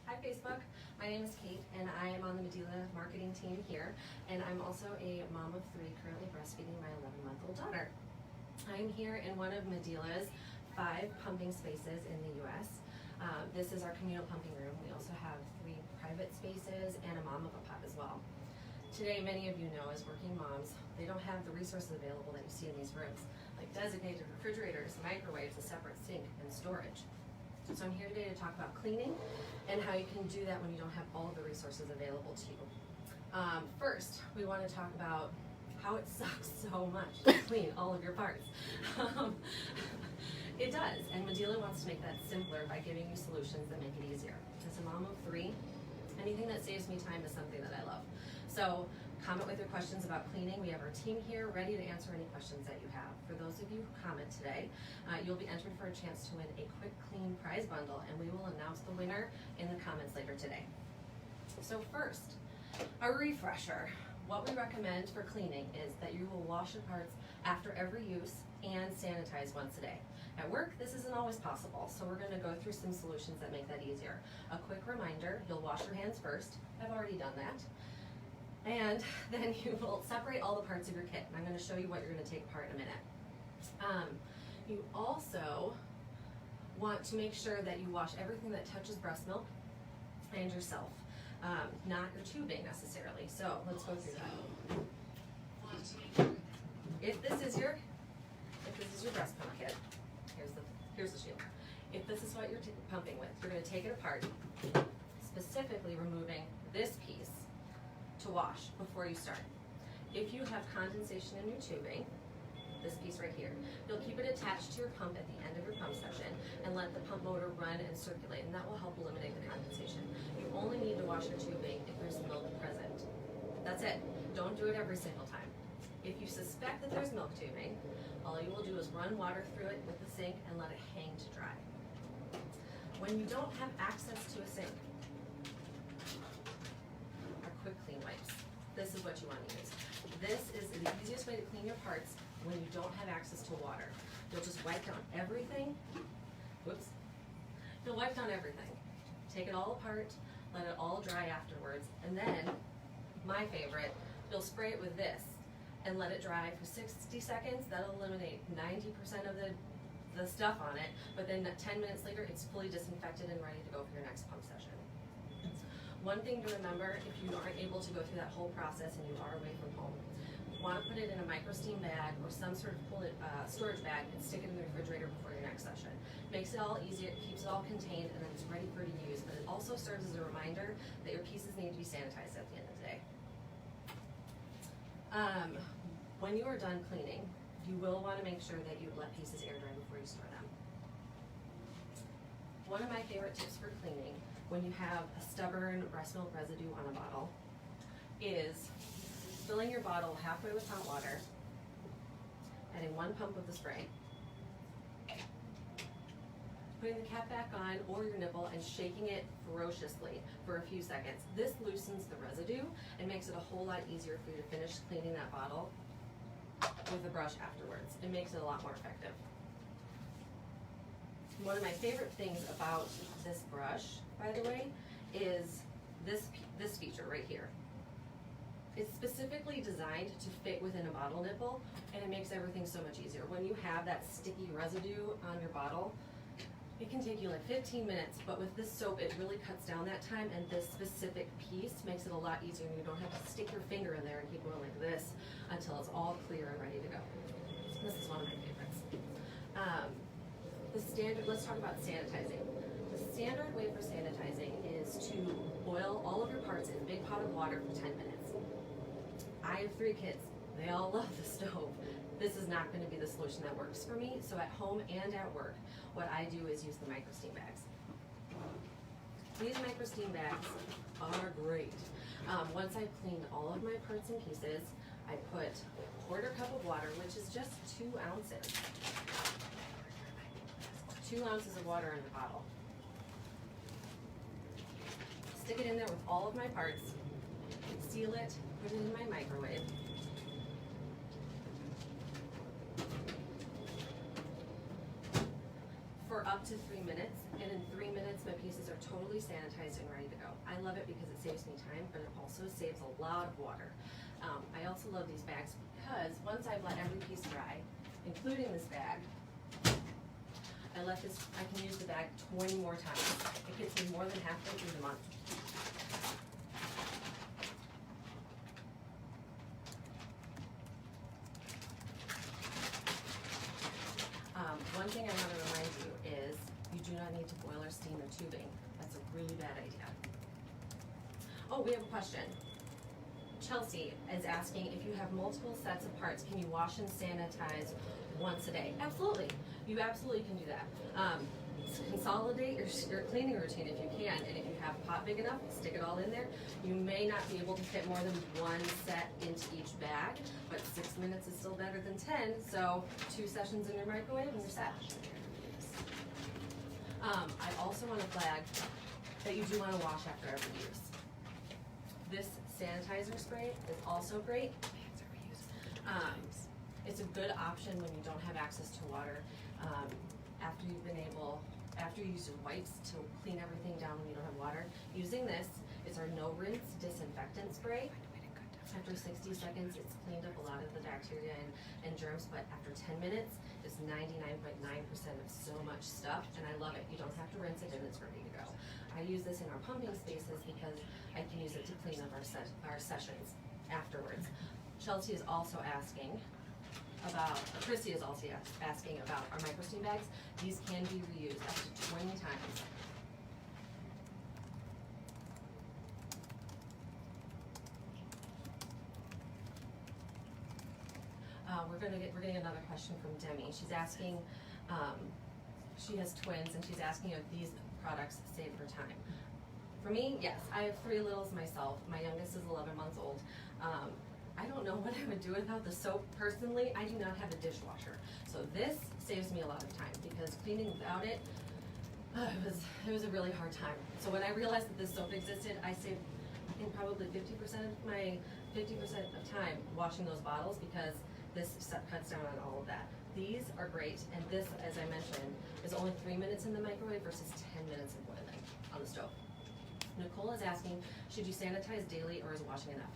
Hi Facebook, my name is Kate and I am on the Medela marketing team here, and I'm also a mom of 3 currently breastfeeding my 11-month-old daughter. I'm here in one of Medela's 5 pumping spaces in the US. This is our communal pumping room. We also have 3 private spaces and a mama pop as well. Today, many of you know, as working moms, they don't have the resources available that you see in these rooms, like designated refrigerators, microwaves, a separate sink, and storage. So I'm here today to talk about cleaning and how you can do that when you don't have all of the resources available to you. First, we want to talk about how it sucks so much to clean all of your parts. It does, and Medela wants to make that simpler by giving you solutions that make it easier. As a mom of 3, anything that saves me time is something that I love. So comment with your questions about cleaning. We have our team here ready to answer any questions that you have. For those of you who comment today, you'll be entered for a chance to win a quick clean prize bundle, and we will announce the winner in the comments later today. So first, a refresher. What we recommend for cleaning is that you will wash your parts after every use and sanitize once a day. At work, this isn't always possible, so we're going to go through some solutions that make that easier. A quick reminder, you'll wash your hands first. I've already done that. And then you will separate all the parts of your kit. And I'm going to show you what you're going to take apart in a minute. You also want to make sure that you wash everything that touches breast milk and yourself, not your tubing necessarily. So let's go through that. If this is your breast pump kit, here's the shield. If this is what you're pumping with, you're going to take it apart, specifically removing this piece to wash before you start. If you have condensation in your tubing, this piece right here, you'll keep it attached to your pump at the end of your pump session and let the pump motor run and circulate, and that will help eliminate the condensation. You only need to wash your tubing if there's milk present. That's it. Don't do it every single time. If you suspect that there's milk tubing, all you will do is run water through it with the sink and let it hang to dry. When you don't have access to a sink, quick clean wipes. This is what you want to use. This is the easiest way to clean your parts when you don't have access to water. You'll just wipe down everything. Whoops. You'll wipe down everything. Take it all apart, let it all dry afterwards, and then, my favorite, you'll spray it with this and let it dry for 60 seconds. That'll eliminate 90% of the stuff on it, but then 10 minutes later, it's fully disinfected and ready to go for your next pump session. One thing to remember, if you aren't able to go through that whole process and you are away from home, you want to put it in a micro steam bag or some sort of storage bag and stick it in the refrigerator before your next session. Makes it all easier, it keeps it all contained, and then it's ready for you to use, but it also serves as a reminder that your pieces need to be sanitized at the end of the day. When you are done cleaning, you will want to make sure that you let pieces air dry before you store them. One of my favorite tips for cleaning when you have a stubborn breast milk residue on a bottle is filling your bottle halfway with hot water, adding 1 pump of the spray, putting the cap back on or your nipple and shaking it ferociously for a few seconds. This loosens the residue and makes it a whole lot easier for you to finish cleaning that bottle with a brush afterwards. It makes it a lot more effective. One of my favorite things about this brush, by the way, is this feature right here. It's specifically designed to fit within a bottle nipple, and it makes everything so much easier. When you have that sticky residue on your bottle, it can take you like 15 minutes, but with this soap, it really cuts down that time, and this specific piece makes it a lot easier, and you don't have to stick your finger in there and keep going like this until it's all clear and ready to go. This is one of my favorites. Let's talk about sanitizing. The standard way for sanitizing is to boil all of your parts in a big pot of water for 10 minutes. I have 3 kids. They all love the stove. This is not going to be the solution that works for me, so at home and at work, what I do is use the micro steam bags. These micro steam bags are great. Once I've cleaned all of my parts and pieces, I put a 1/4 cup of water, which is just 2 ounces. 2 ounces of water in the bottle. Stick it in there with all of my parts, seal it, put it in my microwave. For up to 3 minutes, and in 3 minutes my pieces are totally fully sanitized and ready to go. I love it because it saves me time, but it also saves a lot of water. I also love these bags because once I've let every piece dry, including this bag, I can use the bag 20 more times. It gets me more than halfway through the month. One thing I want to remind you is you do not need to boil or steam the tubing. That's a really bad idea. Oh, we have a question. Chelsea is asking, if you have multiple sets of parts, can you wash and sanitize once a day? Absolutely. You absolutely can do that. Consolidate your cleaning routine if you can, and if you have a pot big enough, stick it all in there. You may not be able to fit more than one set into each bag, but 6 minutes is still better than 10, so 2 sessions in your microwave and you're set. I also want to flag that you do want to wash after every use. This sanitizer spray is also great. It's a good option when you don't have access to water. After you use your wipes to clean everything down when you don't have water, using this is our no rinse disinfectant spray. After 60 seconds, it's cleaned up a lot of the bacteria and germs, but after 10 minutes, it's 99.9% of so much stuff, and I love it. You don't have to rinse it, and it's ready to go. I use this in our pumping spaces because I can use it to clean up our sessions afterwards. Chelsea is also asking about, Christy is also asking about our microsteam bags. These can be reused up to 20 times. We're getting another question from Demi. She's asking, she has twins, and she's asking if these products save her time. For me, yes. I have 3 littles myself. My youngest is 11 months old. I don't know what I would do without the soap personally. I do not have a dishwasher. So this saves me a lot of time because cleaning without it, it was a really hard time. So when I realized that this soap existed, I saved probably 50% of time washing those bottles because this cuts down on all of that. These are great, and this, as I mentioned, is only 3 minutes in the microwave versus 10 minutes of boiling on the stove. Nicole is asking, should you sanitize daily or is washing enough?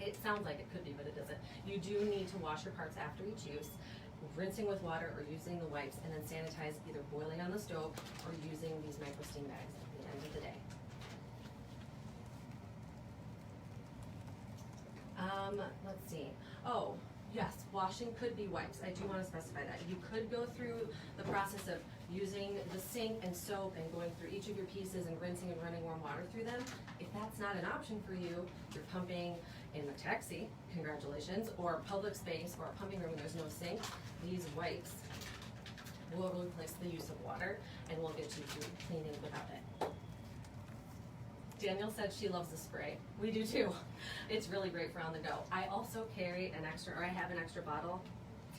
It sounds like it could be, but it doesn't. You do need to wash your parts after each use, rinsing with water or using the wipes, and then sanitize either boiling on the stove or using these microsteam bags at the end of the day. Let's see. Oh, yes, washing could be wipes. I do want to specify that. You could go through the process of using the sink and soap and going through each of your pieces and rinsing and running warm water through them. If that's not an option for you, you're pumping in a taxi, congratulations, or a public space or a pumping room and there's no sink, these wipes will replace the use of water and will get you through cleaning without it. Danielle said she loves the spray. We do too. It's really great for on the go. I also carry an extra, or I have an extra bottle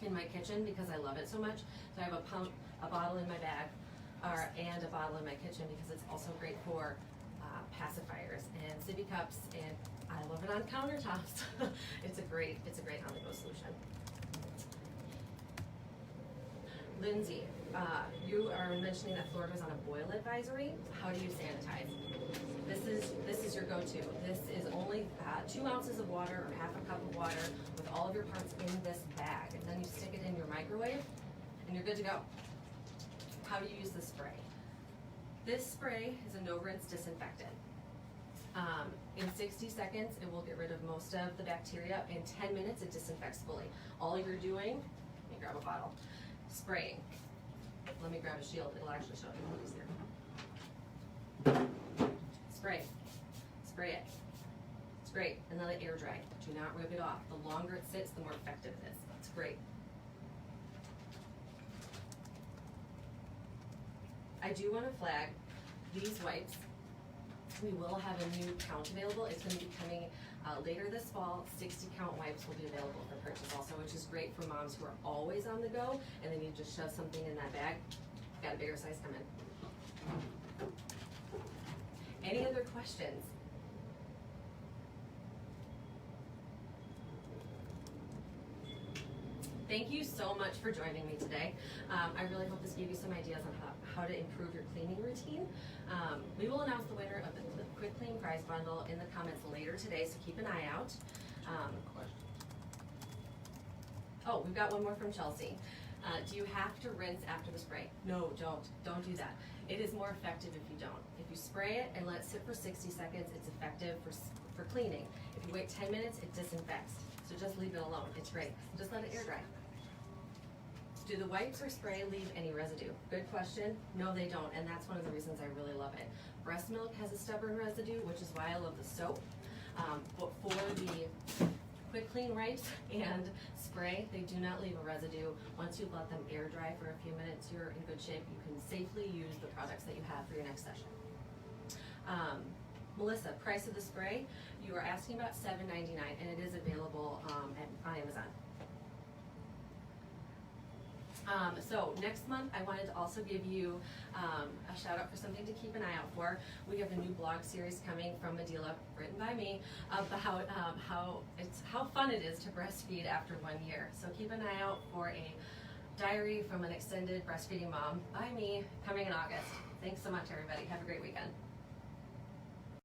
in my kitchen because I love it so much. So I have a bottle in my bag, and a bottle in my kitchen because it's also great for pacifiers and sippy cups, and I love it on countertops. It's a great on the go solution. Lindsay, you are mentioning that Florida's on a boil advisory. How do you sanitize? This is your go-to. This is only 2 ounces of water or half a cup of water with all of your parts in this bag, and then you stick it in your microwave, and you're good to go. How do you use the spray? This spray is a no-rinse disinfectant. In 60 seconds, it will get rid of most of the bacteria. In 10 minutes, it disinfects fully. All you're doing, let me grab a bottle, spraying. Let me grab a shield, it'll actually show you what easier. Spray it. It's great, and let it air dry. Do not rip it off. The longer it sits, the more effective it is. It's great. I do want to flag these wipes. We will have a new count available. It's going to be coming later this fall. 60 count wipes will be available for purchase also, which is great for moms who are always on the go and they need to just shove something in that bag. Got a bigger size coming. Any other questions? Thank you so much for joining me today. I really hope this gave you some ideas on how to improve your cleaning routine. We will announce the winner of the Quick Clean prize bundle in the comments later today, so keep an eye out. Oh, we've got one more from Chelsea. Do you have to rinse after the spray? No, don't do that. It is more effective if you don't. If you spray it and let it sit for 60 seconds, it's effective for cleaning. If you wait 10 minutes, it disinfects. So just leave it alone, it's great. Just let it air dry. Do the wipes or spray leave any residue? Good question. No, they don't, and that's one of the reasons I really love it. Breast milk has a stubborn residue, which is why I love the soap. But for the Quick Clean wipes and spray, they do not leave a residue. Once you've let them air dry for a few minutes, you're in good shape. You can safely use the products that you have for your next session. Melissa, price of the spray, you are asking about $7.99, and it is available on Amazon. So next month, I wanted to also give you a shout out for something to keep an eye out for. We have a new blog series coming from Medela, written by me, about how fun it is to breastfeed after 1 year. So keep an eye out for a diary from an extended breastfeeding mom by me coming in August. Thanks so much, everybody. Have a great weekend.